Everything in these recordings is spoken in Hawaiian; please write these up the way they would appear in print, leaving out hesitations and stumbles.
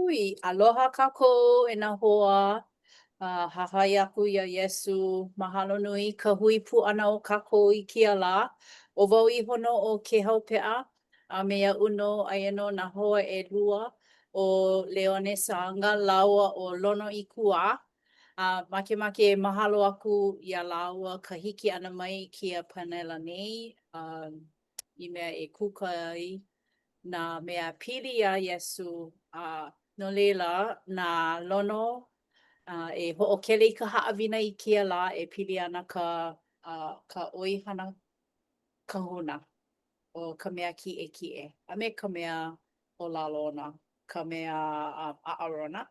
Hui, aloha kākou e nā hoa, hahai aku ia Iesu, mahalo nui ka hui pūʻana o kākou i kia lā. ʻO wau ihono o ke haupeʻa, a me iaʻu no aia no nā hoa ʻelua o Leonesa laua o Lono i Kuā. Makemake e mahalo aku iā lāua ka hiki ʻana mai i kia panela nei, i mea e kuka ai nā mea pili iā Iesu, no leila nā lono e hoʻokele i ka haʻawina i kia lā e pili ana ka ʻoihana kahuna o ka mea kiʻekiʻe a me ka mea ʻōlālona, ka mea aʻarona.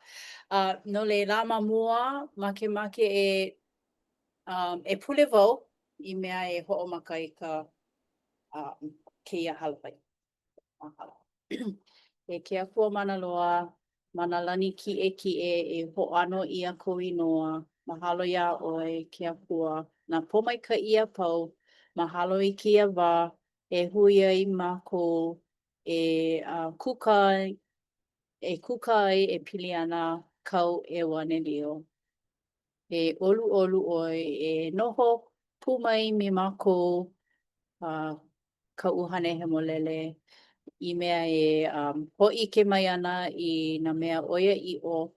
No leila ma mua makemake e pule wau i mea e hoʻomaka i kēia halapai. Mahalo. E ke Akua mana loa, mana lani kiʻekiʻe e hoʻāno ʻia kou inoa. Mahalo iā ʻoe ke Akua. Nā pōmaikaʻi a pau, mahalo i kēia wā e hui ai mākou kuka ai e pili ana kau ʻEwanelio. E ʻoluʻolu ʻoe e noho pū mai me mākou kaʻu hane hemolele i mea hōʻike mai ana i nā mea ʻoiaʻiʻo,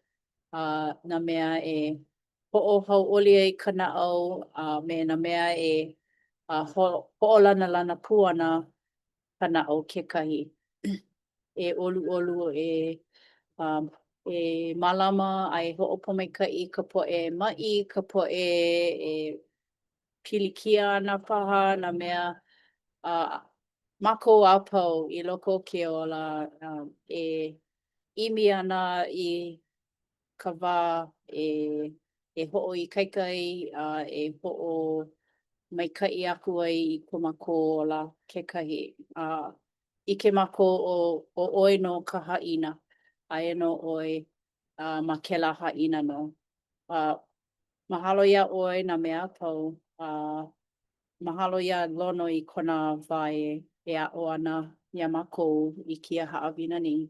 nā mea e hoʻohauʻoli ai ka naʻau me nā mea hoʻolanalana pū ana ka naʻau kekahi. E ʻoluʻolu e mālama a e hoʻopōmaikaʻi ka poʻe maʻi, ka poʻe e pilikia ana paha nā mea mākou a pau i loko o ke ola e ʻimi ana i ka wā e hoʻoikaika ai e hoʻomaikaʻi aku ai i ko mākou ola kekahi. ʻIke mākou o ʻoe no ka haʻina, aia no ʻoe ma kēlā haʻina nō. Mahalo iā ʻoe nā mea a pau, mahalo iā Lono i kona wae e aʻo ana iā mākou i kia haʻawina nei.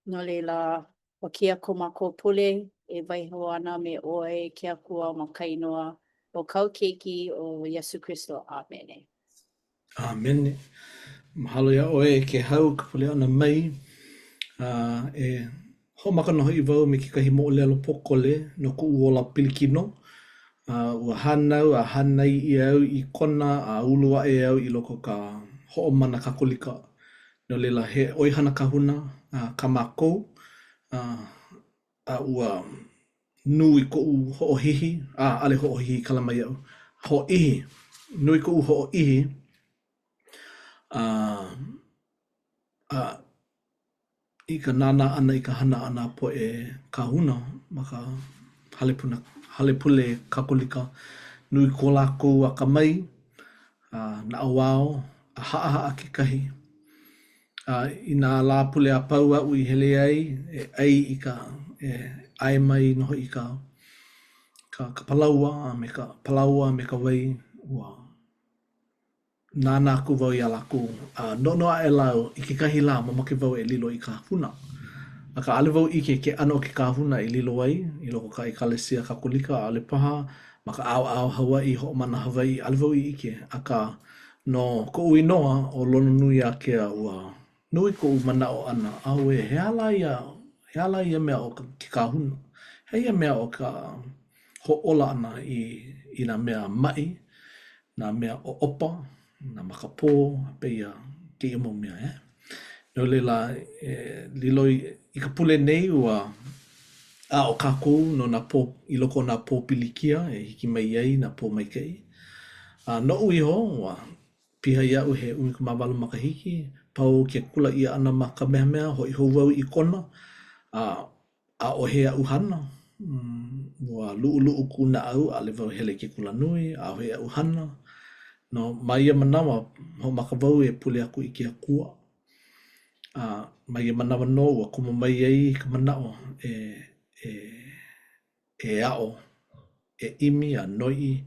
No leila, ʻokia ko mākou pule e waiho ana me ʻoe ke Akua ma ka inoa o kau keiki o Iesu Kristo. Amene. Amene. Mahalo iā ʻoe ke hau ka pule ana mai. E hoʻomaka noho i wau me kekahi moʻolelo pokole no kuʻu ola pilikino. Ua hanau a hanai i au i kona a ulu aʻe au i loko ka hoʻomana kakolika. No leila he ʻoihana kahuna ka mākou. Ua nui koʻu hoʻohihi, ʻaʻale hoʻohihi kalama iʻau. Hoʻoihi, nui koʻu hoʻoihi i ka nānā ʻana i ka hana ʻana poʻe kahuna ma ka hale pule kakolika. Nui ko lākou akamai, naʻauao, a haʻahaʻa kekahi. I nā lā pule a pau aʻu i hele ai, e ʻai i ʻae mai noho i ka palaua me ka wai. Ua nānā aku wau iā lākou. Noʻonoʻa e lau i kekahi lā mamake wau e lilo i ka huna. Aka ʻaʻole wau ʻike ke ʻano o ke kāhuna e lilo ai i loko ka ekalesia kakolika ʻaʻole paha ma ka ʻaoʻao Hawaiʻi hoʻomana Hawaiʻi ʻaʻole wau i ʻike. Aka no koʻu inoa o Lono nui a kea ua nui koʻu manaʻo ʻana aue he ala ia mea o ke kāhuna. He ia mea o ka hoʻola ʻana i nā mea maʻi, nā mea oʻopa, nā makapō, peia kēia mau mea. No leila lilo i ka pule nei ua o kākou no i loko o nā pō pilikia e hiki mai ai nā pō maikaʻi. Noʻu iho ua piha iaʻu he 18 makahiki, pau ke kulaʻia ʻana ma ka mehemea hoʻi hou wau i kona. A ʻohe aʻu hana, ua luʻuluʻu kunaʻau ʻaʻole wau hele ke kulanui, a ʻohe aʻu hana. No ma ia manawa hoʻomaka wau e pule aku i ke Akua. Ma ia manawa no ua komo mai ai ka manaʻo e aʻo, e ʻimi a noiʻi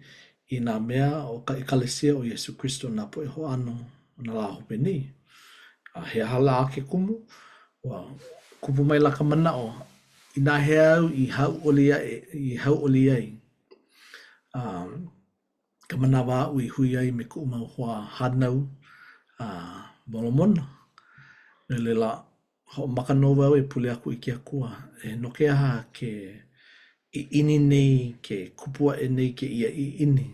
i nā mea o ka ekalesia o Iesu Kristo nā poʻe hoʻāno o nā lā hope nei. He aha lā ke kumu, ua kupu mai la ka manao i nā he au i hau oli ai. Ka manawa au i hui ai me ku mau hoa hanau molomona. Nō lela ho makano wau e pule aku i ke akua. E no ke aha ke i ini nei ke kupua e nei ke ia i ini.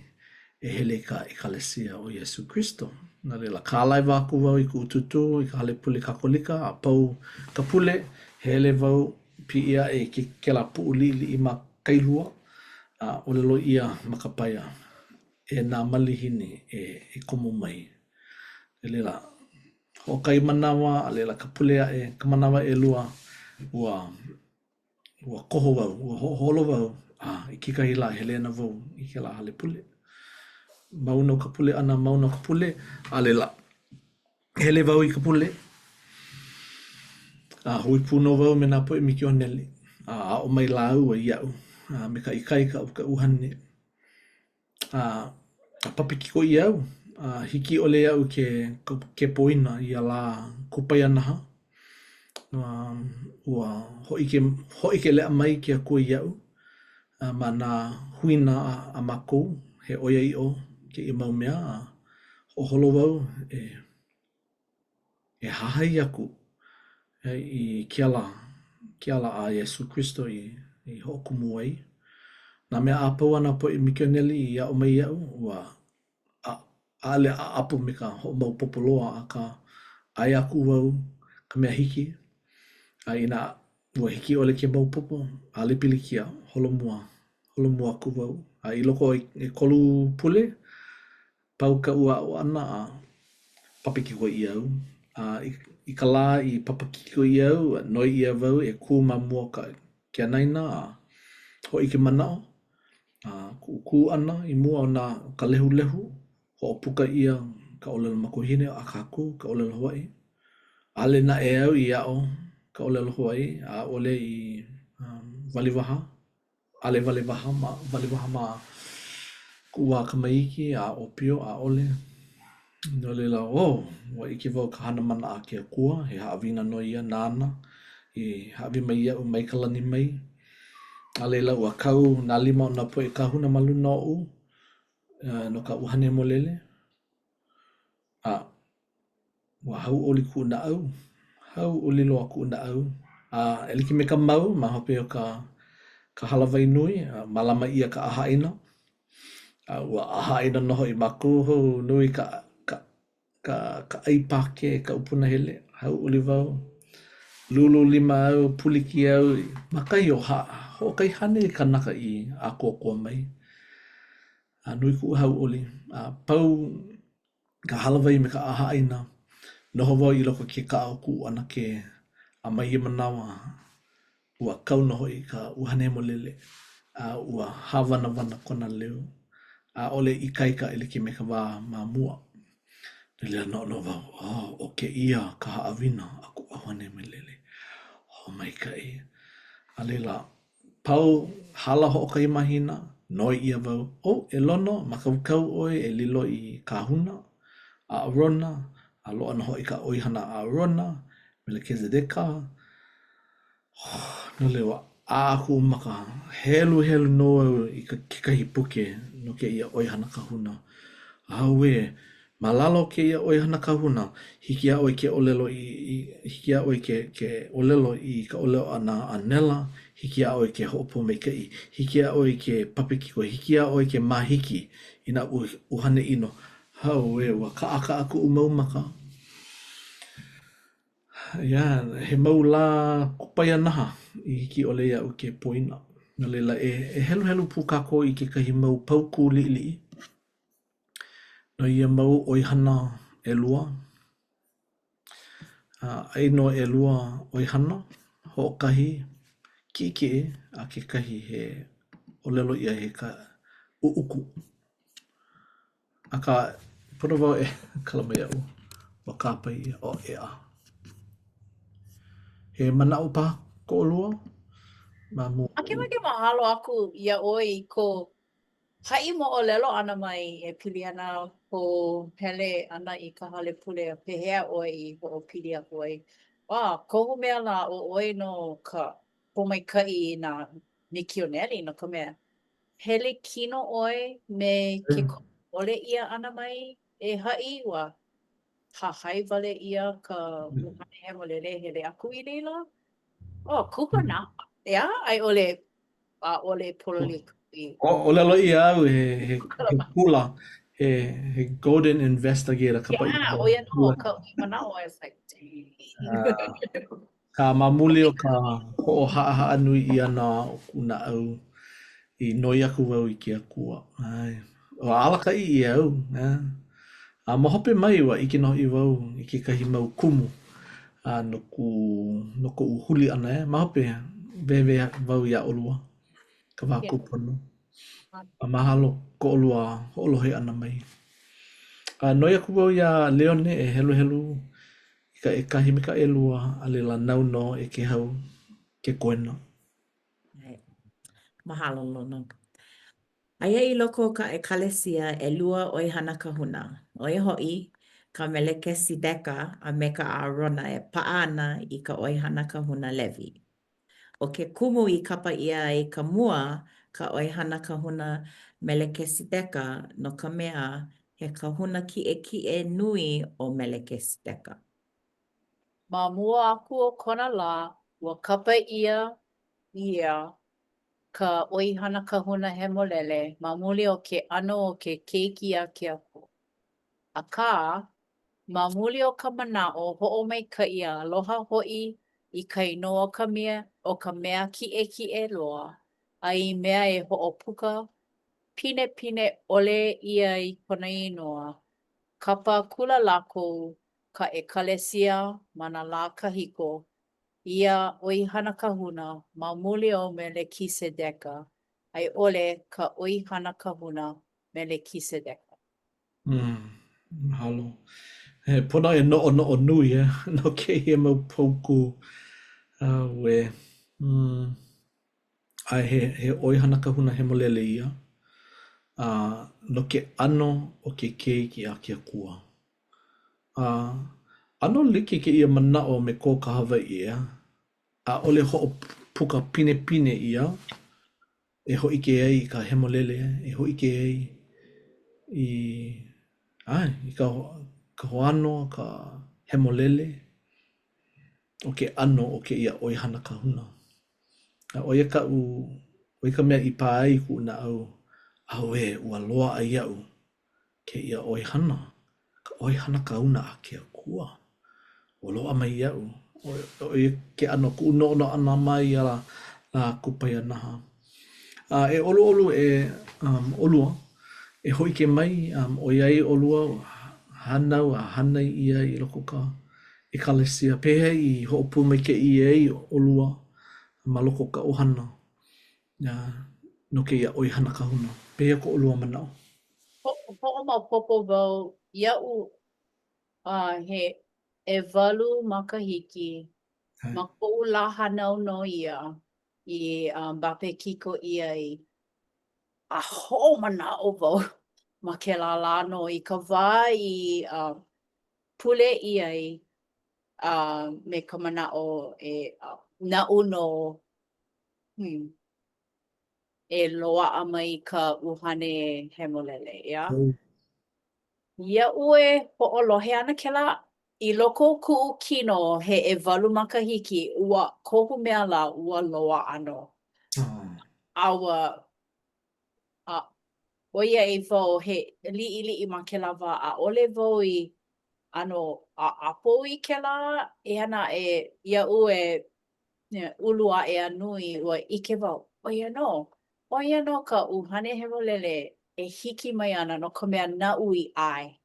E hele ka i kalesia o Yesu Kristo. Nā lela ka alai wāku wau i ku ututu, i ka hale pule kakolika, a pau ka pule, hele wau pi ia e ke la puu li i ma kailua, o lelo ia makapaya. E nā malihini e komo mai. E lela, ho kai manawa, a lela ka pule e, ka manawa e lua, ua koho wau, ua holo wau, i kikahi la hele na wau, i ke la hale pule. Mauna ka pule ana, mauna ka pule, a lela, hele wau i ka pule. Hui puno wau me nā po e miki o neli. A o mai la au a iau, me ka ikai ka uhane. A papiki ko i au, hiki ole au ke poina i a la kupai anaha. Ua hoi ke lea mai ke a kua i au, ma nā huina a makou, he oia i o ke i mau mea, o holo wau e hahai aku i ke ala a Yesu Kristo i hokumu ai. Nā mea a pau ana po i Mikoneli i a o mai iau, ua ale a apu me ka ho mau popoloa a ka ai aku wau ka mea hiki. A ina ua hiki ole ke mau popo, ale pilikia, holomua aku wau. A i loko e kolu pule, pau ka ua o ana a papiki ko i au. I ka la i papaki ko i au, noi ia wau e kū ma mua ke anaina ho i ke manao. Kū ana i mua o nā ka lehu, ho o puka ia ka olelo makuhine a kākū, ka olelo Hawaii. Ale na e au i ao ka olelo Hawaii, a ole i waliwaha, ale waliwaha ma kua ka maiki, a opio, a ole. No lela, wa ike wau ka hana mana a ke akua, he haawina no ia nāna, i haawi mai ia u mai kalani mai. A lela ua kau nā lima o nā poe kahuna malu no u, no ka uhane mo lele. Ua hau oli ku na au, hau oli loa ku na au. E like me ka mau, ma hope o ka halawai nui, malama ia ka aha ina. Ua aha ina noho i maku hou nui ka aipake, ka upuna hele, hau oli wau. Lulu lima au, puliki au, makai o ho kai hane ka naka i a kua mai. Nui ku hau oli. Pau ka halawai me ka aha ina, noho wau i loko ke ka au ku ana ke a mai i manawa. Ua kau noho i ka uhane mo lele. Ua hawana kona leo. Ole i kaika i like me ka wā ma mua. Lea no wau, o ke ia ka haawina a ku uhane mo lele. Mai kai. A lela, pau hala ho o kai mahina, noi ia wau. E lono, makaukau oi e lilo i kahuna, a Arona, a loa na ho i ka oihana a Arona, Melchizedeka. No lewa, a aku maka helu no i ka kikahi puke no ke ia oihana kahuna. Aue, malalo ke ia oihana kahuna, hiki a oi ke olelo hiki a oi ke olelo i ka olelo ana a Nela, hiki a oi ke ho'opo mai kai, hiki a oi ke papikiko, hiki a oi ke mahiki i nā uhane ino. Hau wa ka aka aku umau maka. He mau la kupaya naha i hiki ole ia u ke poina. No leila e helu pu kako i ke kahi mau pauku li. No ia mau oihana e lua. Ai no e lua oihana, ho kahi ki a ke kahi he olelo ia he ka uuku. A ka pono wau e kalamai au wa kāpai o ea. He mana upa ko olua? Ake mahalo aku ia oi ko hai mo o lelo ana mai e pili ana ko hele ana i ka hale pule a pehea oi i ho o pili aku ai. Kohu mea la o oe no ka pomaikai na Nikioneli no ka mea. Hele kino oi me ke ole ia ana mai e ha'i ua hahai wale ia ka uhane hemolele hele aku I leila. Kupa na. Ea, ai ole ole pololi kui. O lelo I au he pula, he golden investigator ka pa I Yeah, o ia no, ka manao is like, dang. ka mamuli o ka ho'o ha'a nui I ana o kuna au I noi aku wau I ke akua. Ai, o alaka I au. A mahope mai wa I ke no I wau I ke kahi mau kumu. No ku uhuli ana e. Mahope vewe wau ia olua. Ka wāku pono. A mahalo ko olua ho'olohe ana mai. Noi aku wau ia Leone e helu helu I ka e kahi me ka elua a lela nau no e ke hau ke koena. Mahalo lona. Aia I loko ka ekalesia e lua oi hana kahuna. Oi ho'i ka Melkisedeka a me ka Aarona e pa'a ana I ka oi hana kahuna Levi. O ke kumu I kapa ia I ka mua ka oi hana kahuna Melkisedeka no ka mea he kahuna ki'e nui o Melkisedeka. Ma mua aku o kona la, ua kapa ia ka oihana kahuna hemolele ma muli o ke ano o ke keiki a ke aku. Akā, ma muli o ka mana'o ho'omaika'i a aloha ho'i I ka inoa o ka mea ki'e loa, a I mea e ho'opuka pine ole ia I kona inoa. Kapa kula lākou ka ekalesia ma nā lā kahiko ia oihana kahuna ma muli o Melekisedeka. Ai ole ka oihana kahuna Melekisedeka. Mahalo. He pona e no nui e. No ke hia mau pauku. We. Ai he oihana kahuna he molele ia. No ke ano o ke keiki a ke akua. Ano like ke ia mana'o me ko ka Hawaii ia. A ole ho'o puka pine ia. E ho ike ai I ka hemolele. E ho ike ai I ka hoano, ka hemolele. O ke ano o ke ia oihana kahuna. O ia o ia ka mea I pā ai ku na au ua loa ai au ke ia oihana. Ka oihana kahuna a ke akua. O loa mai au. O ia ke ano ku no ana mai a la kupai anaha. E olu olua. E hoi ke mai o iai olua hanau a hanai ia I loko ka ekalesia. Pehe I ho'opu mai ke I olua ma loko ka ohana. No ke ia oihana kahuna. Pehe ko olua manao. Ho'omaopopo wau ia'u he 'ewalu makahiki ma ko'u lā hanau no ia I Wapekiko ia a ho'omana'o wau ma kēlā lā no I ka wā I pule me ka mana'o na'u no e loa'a mai ka uhane hemolele, ia? Ia'u e ho'olohe ana kēlā I loko o ku'u kino he 'ewalu makahiki ua kohu mea la ua loa'a no. Aua ʻoiai wau he li'ili'i ma kēlā wā 'a'ole wau I a'apo I kēlā e ana ia'u ulu a'e a nui ua ʻike wau, ʻoia no ka uhane hemolele e hiki mai ana no ka mea na'u I ʻae.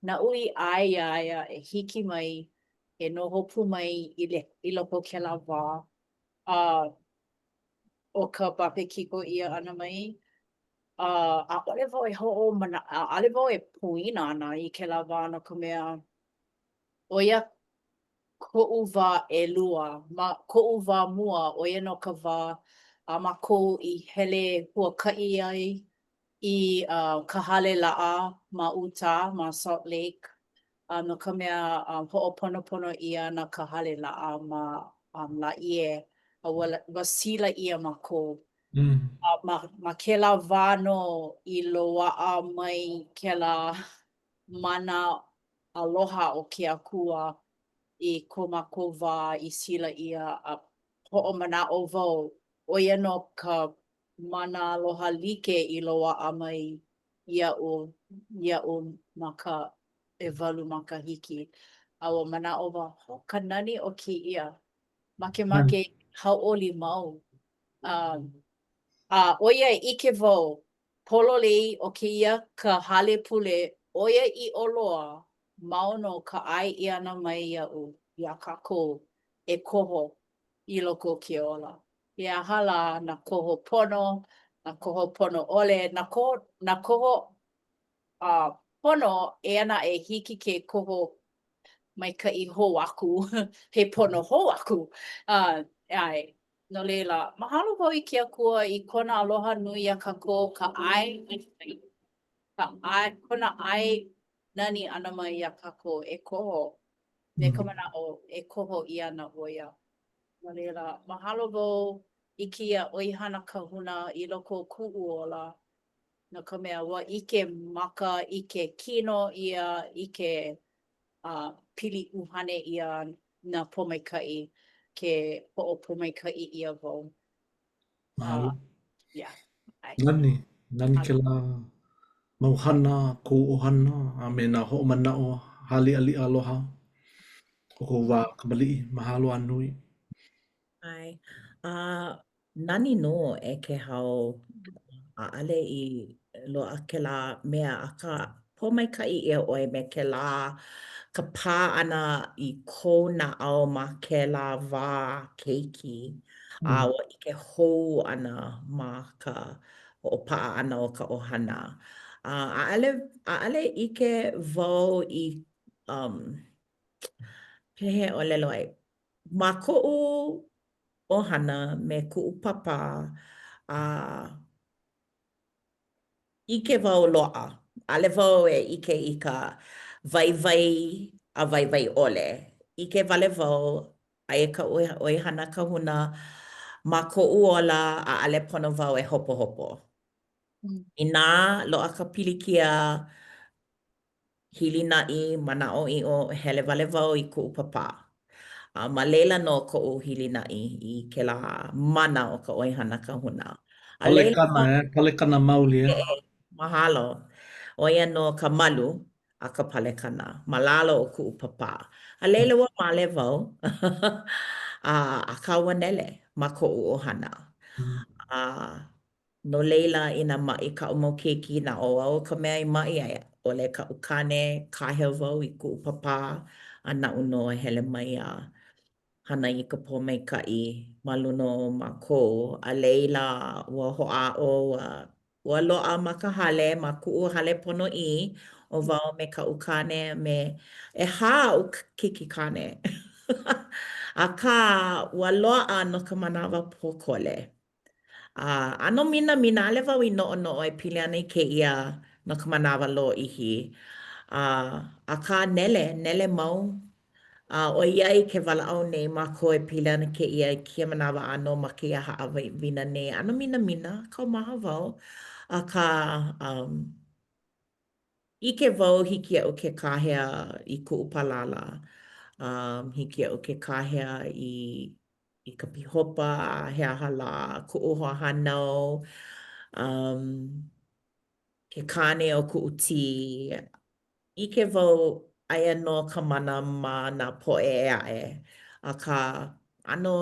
Na'u I ʻae ia e hiki mai e noho pū mai I loko o kēlā wā o ka Wapekiko ia ana mai. ʻAʻole wau ʻaʻole wau e poina ana I kēlā wā no ka mea ʻo ia ko'u wā ʻelua ma ko'u wā mua ʻo ia no ka wā a mākou I hele huaka'i ai I ka hale la'a ma Utah ma Salt Lake no ka mea ho'oponopono ia na ka hale la'a ma la'ie wa sila ia mākou. Ma kēlā wā no i loa'a mai kēlā mana aloha o ke Akua i ko mākou wā i sila ia a ho'omana'o wau. ʻOia no ka mana aloha like i loa'a mai iaʻu ma ka 'ewalu makahiki. A ua mana'o wau, ka nani o kēia. Makemake hauʻoli mau. ʻOia e ʻike wau, pololei o kēia ka hale pule, ʻoia i ʻoloa ma no ka ʻae ʻia ana mai iaʻu iā kākou e koho i loko o ke ola. He aha la nā koho pono, nā koho pono ʻole, nā koho pono e ana e hiki ke koho maikaʻi hou aku, he pono hou aku. ʻAe, no leila, mahalo wau i ke Akua i kona aloha nui a kākou, ka ʻae, kona ʻae nani ʻana mai iā kākou e koho. Me ka manaʻo e koho ʻia ana ʻo ia. No leila, mahalo wau i kēia ʻoihana kahuna i loko o kuʻu ola. No ka mea ua ʻike maka i ke kino ʻia i ke pili ʻuhane ʻia nā pōmaikaʻi ke hoʻopōmaikaʻi ʻia wau. Mahalo. Yeah. Nani kēlā mauhana, kou ʻohana, a me nā hoʻomanaʻo haliʻaliʻa aloha o kou wā kamaliʻi. Mahalo a nui. Ai, nani no e ke hau ʻaʻale i loaʻa kēlā mea akā pōmaikaʻi ʻia ʻoe me kēlā ka pā ʻana i kou naʻau ma kēlā wā keiki. Ua ʻike hou ʻana ma ka hoʻopaʻa ʻana o ka ʻohana. ʻAʻale ʻike wau i pehe ʻōlelo ai. Ma koʻu ʻohana me kuʻu papa, ʻike wau loaʻa. ʻAʻole wau e ʻike i ka waiwai a waiwai ʻole. ʻIke wale wau aia ka ʻoihana kahuna ma koʻu ola ʻaʻale pono wau e hopohopo. Inā loaʻa ka pilikia hili naʻi, manaʻo iʻo, hele wale wau i kuʻu papā. Ma leila no koʻu hili naʻi i kēlā mana o ka ʻoihana kahuna. A leila Palekana mauli e. Mahalo. ʻOia no ka malu a ka palekana. Ma lalo o kuʻu papā. A leila ua male wau. Akā ua nele ma koʻu ʻohana. No leila inā maʻi kaʻu mau keiki na ʻoau ka mea i maʻi ai ʻole kaʻu kāne kahea wau i kuʻu papā a naʻu no e hele mai hana i ka pōmaikaʻi ma luna o mākou. A leila ua hoʻāʻo ua loaʻa ma ka hale ma kuʻu hale ponoʻī o wau me kaʻu kāne me ʻehā aʻu kikikāne. Akā ua loaʻa no ka manawa pōkole. ʻAno minamina ʻaʻole wau i noʻonoʻo e pili ana i kēia no ka manawa lōʻihi. Akā nele mau. ʻOiai ke walaʻau nei mākou e pili ana kēia i kia manawa ʻano ma kēia haʻawina nei. ʻAno minamina, kaumaha wau. Akā ʻike wau hiki iaʻu ke kāhea i kuʻu palala. Hiki iaʻu ke kāhea i ka pihopa a he aha lā kuʻu hoahānau. Ke kāne o kuʻu tī. ʻIke wau aia no ka mana ma nā poʻe e aʻe. Akā ʻano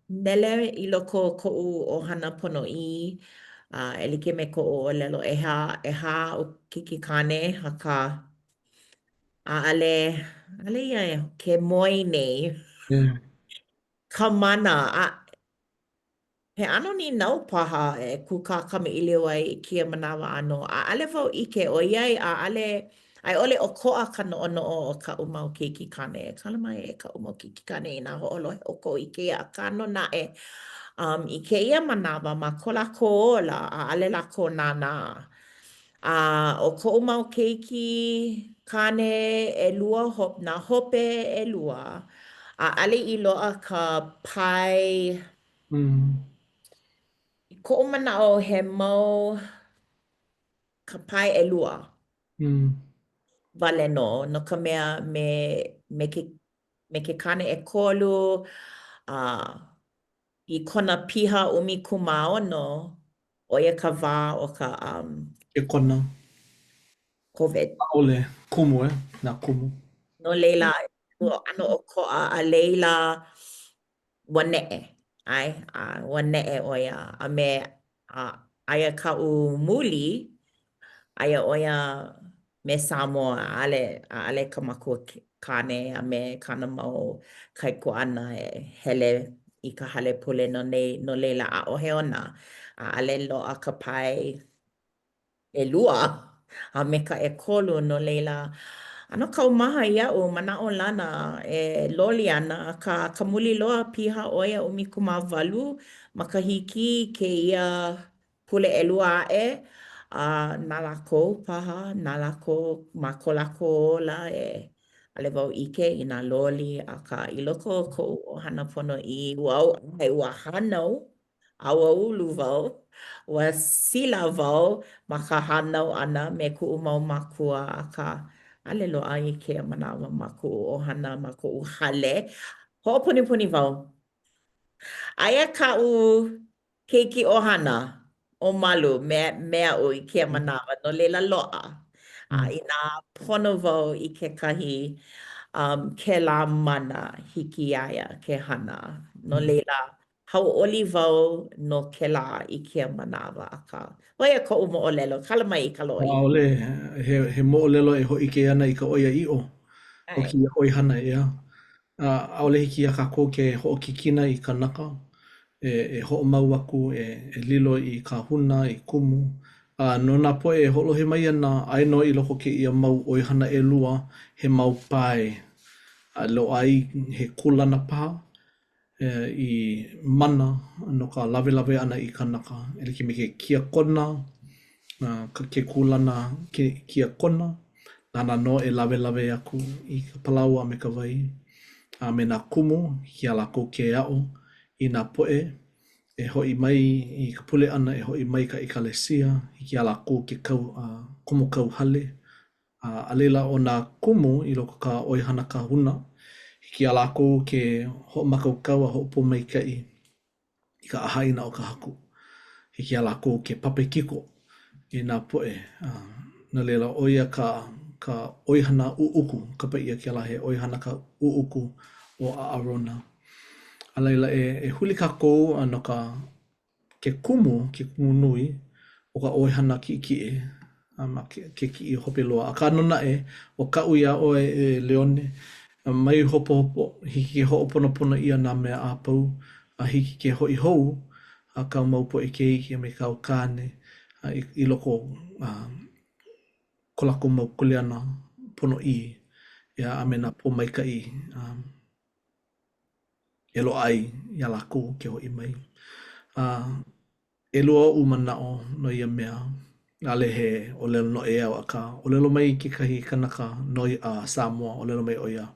nele i loko o koʻu ʻohana ponoʻī. E like me koʻu ʻōlelo ʻehā aʻu kikikāne akā ʻaʻale ia ke moi nei. Ka mana he ʻano ninau paha e kūkā kamaʻilio ai i kia manawa ʻano. ʻAʻale wau ʻike ʻoiai ʻaʻole ai ʻole ʻokoʻa ka noʻonoʻo o kaʻu mau keikikāne. Kala mai e kaʻu mau keikikāne i nā hoʻolohe ʻoko i kēia ʻano naʻe. I kēia manawa ma ko lākou ola ʻaʻale lākou nānā. O ko'u mau keiki kane nā hope ʻaʻale i loaʻa ka pai koʻu manaʻo ka pai wale no ka mea me ke kane ʻekolu i kona piha ʻumikūmāo no ʻo ia ka wā o ka E kona. COVID. Ole kumu nā kumu. No leila, ano o koʻa a leila ua neʻe. Ua neʻe ʻo ia. A me aia kaʻu muli, aia ʻo ia me Samoa, ʻaʻale ka makua kane a me kana mau kaikuaʻana hele i ka hale pule no leila ʻaʻohe ona. ʻAʻale loaʻa ka pai a me ka ʻekolu no leila. Ano kaumaha iaʻu manaʻo lana loli ana ka muli loa piha ʻo ia ʻumikūmāwalu ma ka hiki kēia pule ʻelua aʻe nā lākou paha, nā lākou ma ko lākou ola ʻaʻole wau ʻike i nā loli akā i loko o koʻu ʻohana ponoʻī ua hānau, a ua ulu wau, ua sila wau ma ka hānau ʻana me kuʻu mau mākua akā ʻaʻole loaʻa i kēia manawa ma kuʻu ʻohana ma kuʻu hale. Hoʻopunipuni wau. Aia kaʻu keiki ʻohana ʻo Malu me aʻu i kēia manawa no leila loaʻa. I nā pono wau i kekahi kēlā mana hiki iā ia ke hana. No leila hauʻoli wau no kēlā i kēia manawa akā. ʻO ia koʻu moʻolelo, kala mai i ka loʻi. ʻAʻole he moʻolelo e hoʻike ana i ka ʻoia iʻo o kēia ʻoihana ea. ʻAʻole hiki iā kākou ke hoʻokikina i ka naka, e hoʻomau aku, e lilo i ka huna, i kumu. No nā poʻe e hoʻolohe mai ana aia no i loko kēia mau ʻoihana ʻelua he mau pai. Loaʻa ai he kūlana paha i mana no ka lawelawe ʻana i ka naka. E like me ke kiakona, ke kūlana kiakona, nana no e lawelawe aku i ka palau a me ka wai. A me nā kumu, hiki iā lākou ke aʻo i nā poʻe, e hoʻi mai i ka pule ʻana, e hoʻi mai ka ekalesia, hiki iā lākou ke kumu kauhale. A leila o nā kumu i loko ka ʻoihana kahuna, hiki iā lākou ke hoʻomakaukau a hoʻopōmaikaʻi i ka ʻahaina o ka haku. Hiki iā lākou ke pape kiko i nā poʻe. No leila ʻo ia ka ʻoihana uʻuku, ka paia ke ala he ʻoihana ka uʻuku o Aʻarona. A leila e huli kākou no ke kumu nui o ka ʻoihana kiʻikiʻi ma ke kiʻi hope loa. Akā no naʻe, ua kaʻu iā ʻoe Leone, mai hopohopo, hiki ke hoʻoponopono ʻia nā mea a pau, a hiki ke hoʻi hou a kau mau poʻe keiki me kau kāne i loko ko lākou mau kuleana ponoʻī a me nā pōmaikaʻi e loaʻa ai iā lākou ke hoʻi mai. ʻElua oʻu manaʻo no ia mea ʻaʻole he ʻōlelo noʻe au akā ʻōlelo mai kekahi kanaka no Samoa, ʻōlelo mai ʻo ia.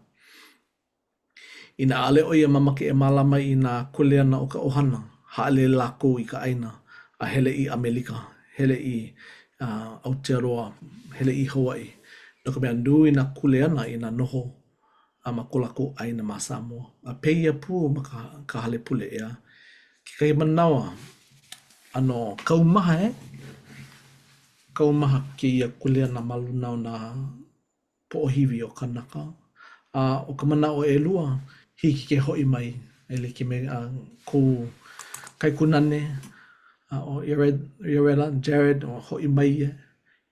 Inā ʻaʻole ʻo ia mamake e mālama i nā kuleana o ka ʻohana, haʻalele lākou i ka ʻaina a hele i Amelika, hele i Aotearoa, hele i Hawaii. No ka mea nui nā kuleana i nā noho ma ko lākou ʻaina ma Samoa. A peia pū ma ka hale pule ea. Kekahi manawa, ano kaumaha kaumaha kēia kuleana ma luna o nā poʻohiwi o ka naka. O ka manaʻo ʻelua, hiki ke hoʻi mai e like me kou kaikunane o Iarela Jared o hoʻi mai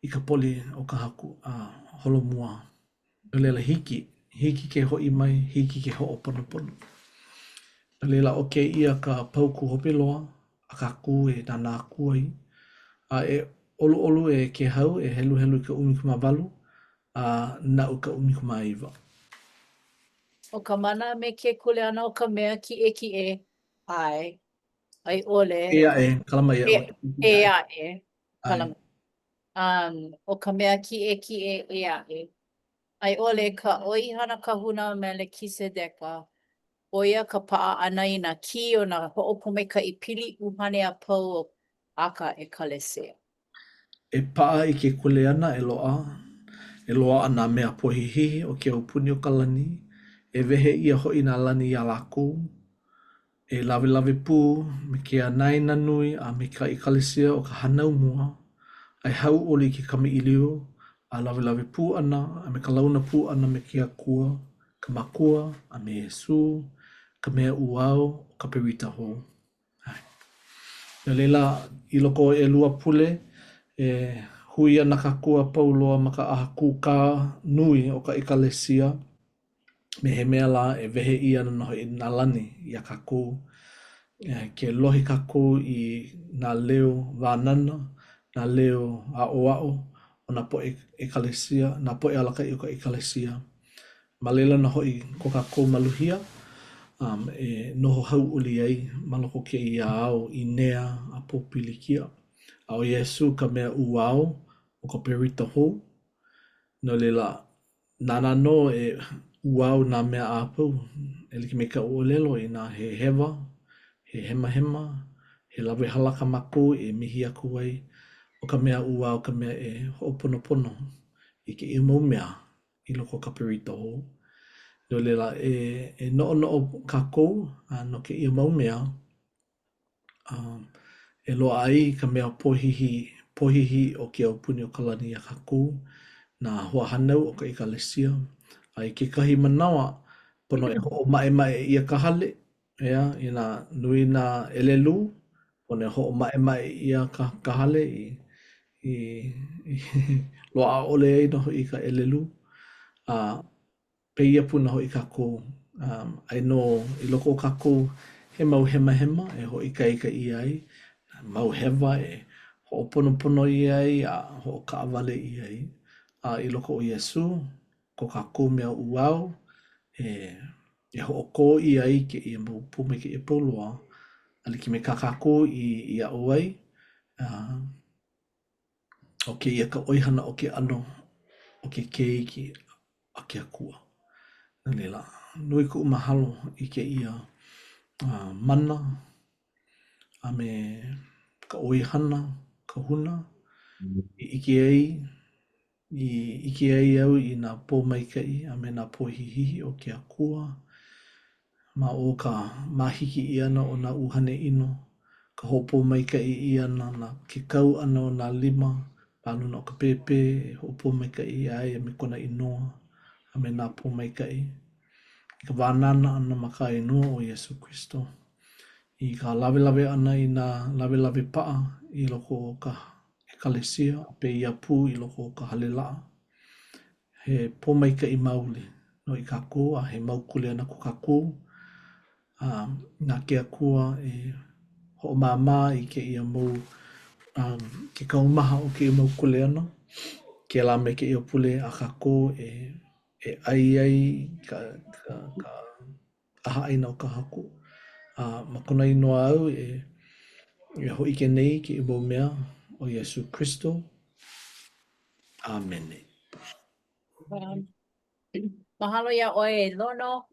i ka poli o ka haku holomua. No leila hiki ke hoʻi mai, hiki ke hoʻoponopono. No leila o kēia ka pauku hope loa, a kākou e nānā aku ai. E ʻoluʻolu e ke hau, e heluhelu i ka ʻumikūmāwalu, naʻu ka ʻumikūmāiwa. O ka mana me ke kuleana o ka mea kiʻekiʻe ai ʻole. E aʻe, kalama ia. E aʻe, kalama. O ka mea ki e ae. Ai ole ka oihana kahuna Melkisedeka. Oia ka paa ana i nā ki o nā ho'opome ka i pili uhane a pau o aka e kalesia. E paa i ke kuleana e loa ana mea pohihihi o ke aupuni o ka lani, e wehe ia hoi nā lani ia lākou, e lawe lawe pū me ke anai na nui a me ka i kalesia o ka hanau mua, ai hau oli ke kami ilio, a lawe lawe pū ana, a me ka launa pū ana me ke akua, ka makua, a me Yesu, ka mea uau, ka perita hou. Ia leila, i loko e lua pule, e hui ana ka kua pauloa ma ka aha kūkā nui o ka ekalesia, me he mea la e wehe i ana noho i nā lani i a kākou. Ke lohi kākou i nā leo wānana, nā leo a o nā po ekalesia, nā po e alaka i o ka ekalesia. Ma leila na hoi ko kākou maluhia, e noho hau uli ai ma loko ke i ao i nea a popilikia. A o Yesu ka mea uau o ka perita hou. No leila, nana no e uau nā mea apau. E like me ka uolelo i nā he hewa, he hema hema, he lawe halaka mako e mihi aku ai. O ka mea uau, ka mea e ho'oponopono i ke imau mea i loko ka perita hou. No leila, e no'o kākou no ke imau mea, e loa ai ka mea pohihi o ke aupuni o ka lani a kākou, nā hoa hanau o ka ekalesia. Ai ke kahi manawa, pono e ho'o mae ia ka hale, ea, i nā nui nā elelu, pono e ho'o mae ia ka hale i loa ole ai noho i ka elelu. Peia puna hoi kākou, ai no i loko o kākou he mau hema e hoi ka i ai, mau hewa e ho'oponopono i ai, a ho'okaawale i ai. I loko o Yesu, ko kākou mea uau, e ho'oko i ai ke ia mau pume ke ia pauloa, ali ki me ka kākou i a oai, o ke ia ka oihana o ke ano, o ke keiki a ke akua. Leila, nui ku mahalo i ke ia mana, a me ka oihana, ka huna, i iki ai au i nā pōmaikai a me nā pōhihihi o ke akua, ma o ka mahiki i ana o nā uhane ino, ka hopōmaikai i ana na ke kau ana o nā lima, pāluna o ka pepe, e hopōmaikai i ai a me kona inoa, a me nā pōmaikai. I ka wānana ana ma ka inua o Yesu Christo. I ka lawe ana i nā lawe paa i loko o ka ekalesia, pe ia pū i loko o ka halelaa. He pōmaikai mauli no i kākou, a he maukule ana ko kākou. Nā ke akua e ho'omāmā i ke ia mau, ke kaumaha o ke ia maukule ana. Ke la me ke ia pule a kākou e ai ka aha aina o ka haku. Ma kona inoa au e ho'ike nei ke ibo mea o Yesu Christo. Amen. Mahalo ia oe e lono.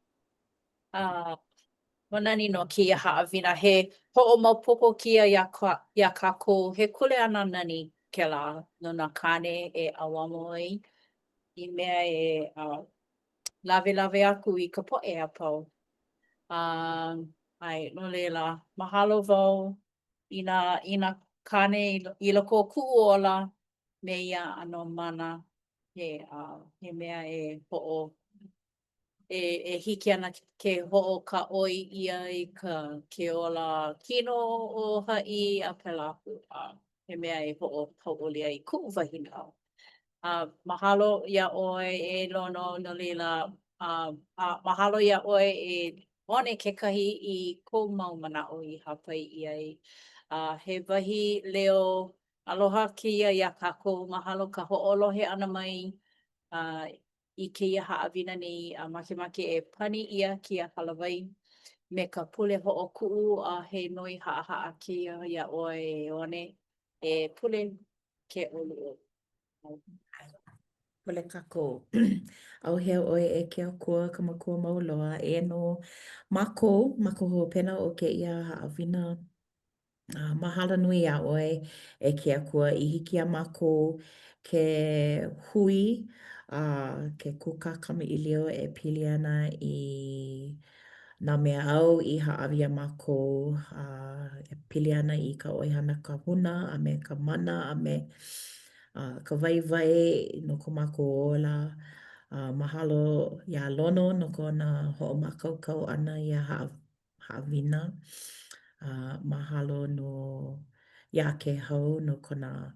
Manani no kia haawina he ho'omaupoko kia ia kākou. He kule ana nani ke la no nā kane e awamo ai. I mea e lawe aku i ka po'e a pau. Ai, no leila, mahalo wau i nā kane i loko o ku'u ola me ia ano mana he mea e ho'o e hiki ana ke ho'o ka oi ia i ka ke ola kino o ha'i a pelaku. He mea e ho'o hau'oli ai ku'u wahine. Mahalo ia oi e lono no leila, mahalo ia oi e one kekahi i kou mau mana'o i hapai i ai. He wahi leo aloha kia ia kākou, mahalo ka ho'olohe ana mai i keia haawina nei makemake e pani ia ki a Halawai me ka pule ho'oku'u a he noi ha'a kia ia oi e one e pule ke olu. Pole kākou. Au hea oi e ke akua ka makua mauloa e no mako ho pena o ke ia haawina. Mahalo nui a oi e ke akua I hiki a mako ke hui ke kuka kama I leo e pili ana I nā mea au I haawi a mako e pili ana I ka oihana ka huna a me ka mana a me ka waiwai no ko mako ola. Mahalo ia lono no kona ho'omakaukau ana ia haawina. Mahalo no ia ke hau no kona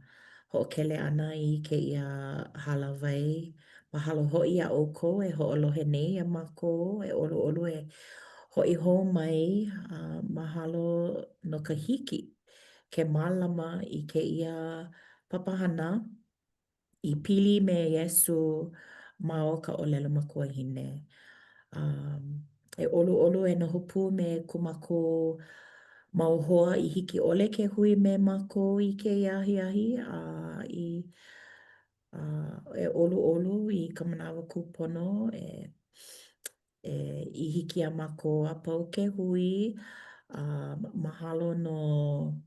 ho'okele ana I ke ia halawai. Mahalo ho'i a oko e ho'olohe nei a mako e olu e ho'i ho mai. Mahalo no ka hiki ke mālama I ke ia papahana I pili me Iesu ma o ka olelo makuahine. E olu e noho pū me kumako mau hoa I hiki ole ke hui me mako I ke ahi e olu I ka manawa kūpono I hiki a mako a pau ke hui. Mahalo no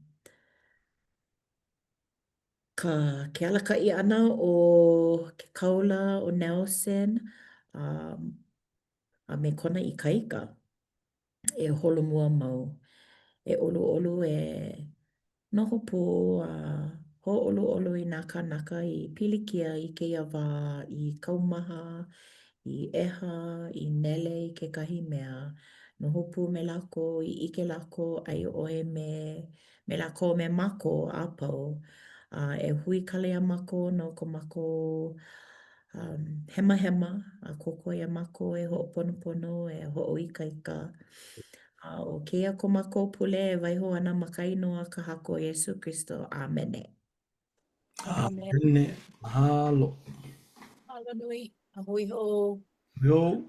ke alaka'i ana o ke kaula o Nelson a me kona ikaika e holomua mau. E olu e noho pū ho olu I nā kanaka I pilikia I keia wā I kaumaha, I eha, I nele I kekahi mea. Noho pū me lako I ike lako ai oi me lako me mako a pau. E hui kale a mako no ko mako hema a koko ia mako e ho'oponopono e ho'oikaika. O keia ko mako pule e waiho ana makainoa ka hako o Iesu Kristo. Amene. Amen. Amene. Mahalo. Mahalo nui. A hui ho. Yo.